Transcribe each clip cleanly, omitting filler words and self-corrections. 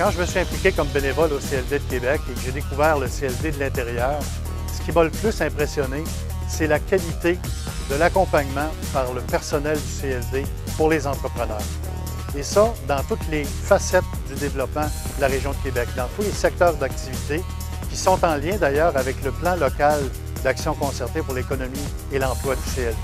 Quand je me suis impliqué comme bénévole au CLD de Québec et que j'ai découvert le CLD de l'intérieur, ce qui m'a le plus impressionné, c'est la qualité de l'accompagnement par le personnel du CLD pour les entrepreneurs. Et ça, dans toutes les facettes du développement de la région de Québec, dans tous les secteurs d'activité qui sont en lien d'ailleurs avec le plan local d'action concertée pour l'économie et l'emploi du CLD.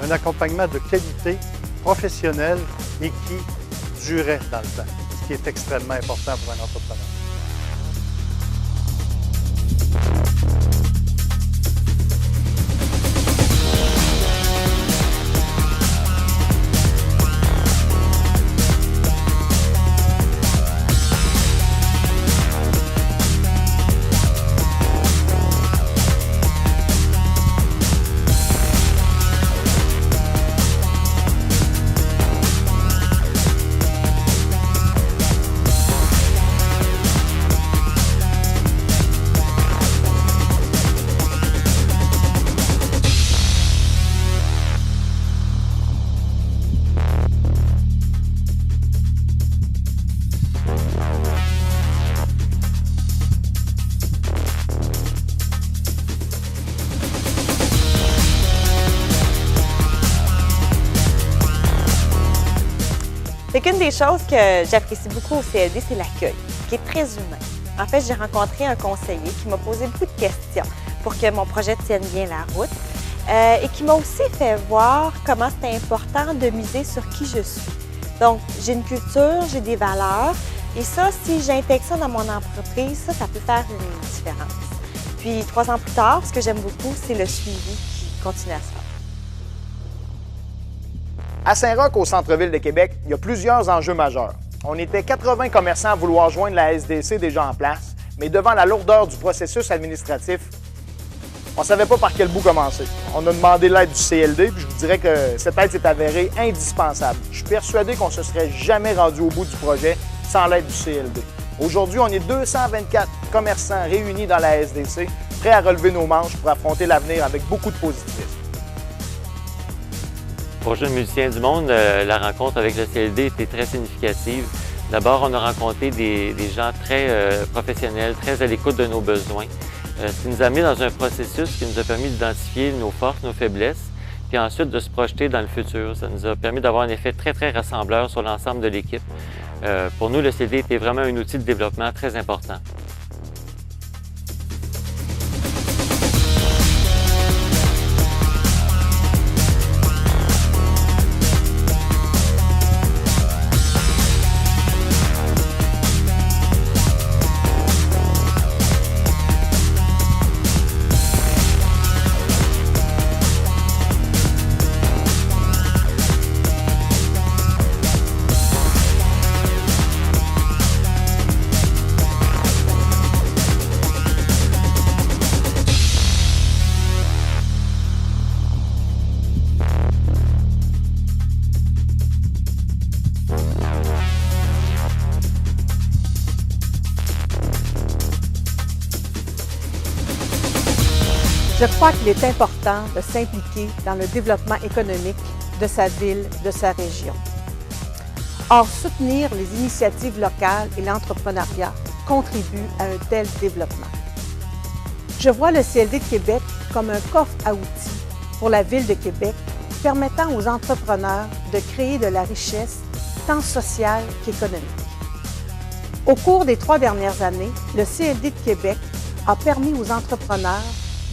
Un accompagnement de qualité, professionnel et qui durait dans le temps, ce qui est extrêmement important pour un entrepreneur. C'est qu'une des choses que j'apprécie beaucoup au CLD, c'est l'accueil, qui est très humain. En fait, j'ai rencontré un conseiller qui m'a posé beaucoup de questions pour que mon projet tienne bien la route et qui m'a aussi fait voir comment c'était important de miser sur qui je suis. Donc, j'ai une culture, j'ai des valeurs et ça, si j'intègre ça dans mon entreprise, ça peut faire une différence. Puis, 3 ans plus tard, ce que j'aime beaucoup, c'est le suivi qui continue à se faire. À Saint-Roch, au centre-ville de Québec, il y a plusieurs enjeux majeurs. On était 80 commerçants à vouloir joindre la SDC déjà en place, mais devant la lourdeur du processus administratif, on ne savait pas par quel bout commencer. On a demandé l'aide du CLD, puis je vous dirais que cette aide s'est avérée indispensable. Je suis persuadé qu'on ne se serait jamais rendu au bout du projet sans l'aide du CLD. Aujourd'hui, on est 224 commerçants réunis dans la SDC, prêts à relever nos manches pour affronter l'avenir avec beaucoup de positivisme. Pour Jeunes musiciens du monde, la rencontre avec le CLD était très significative. D'abord, on a rencontré des gens très professionnels, très à l'écoute de nos besoins. Ce qui nous a mis dans un processus qui nous a permis d'identifier nos forces, nos faiblesses, puis ensuite de se projeter dans le futur. Ça nous a permis d'avoir un effet très rassembleur sur l'ensemble de l'équipe. Pour nous, le CLD était vraiment un outil de développement très important. Je crois qu'il est important de s'impliquer dans le développement économique de sa ville, de sa région. Or, soutenir les initiatives locales et l'entrepreneuriat contribue à un tel développement. Je vois le CLD de Québec comme un coffre à outils pour la Ville de Québec, permettant aux entrepreneurs de créer de la richesse tant sociale qu'économique. Au cours des 3 dernières années, le CLD de Québec a permis aux entrepreneurs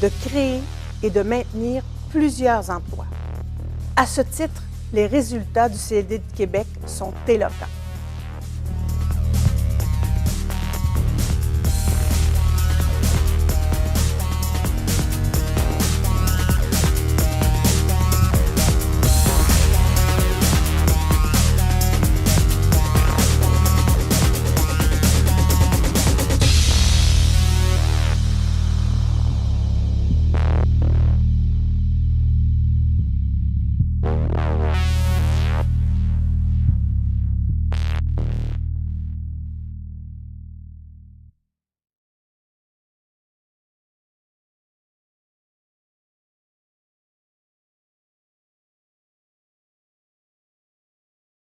de créer et de maintenir plusieurs emplois. À ce titre, les résultats du CLD de Québec sont éloquents.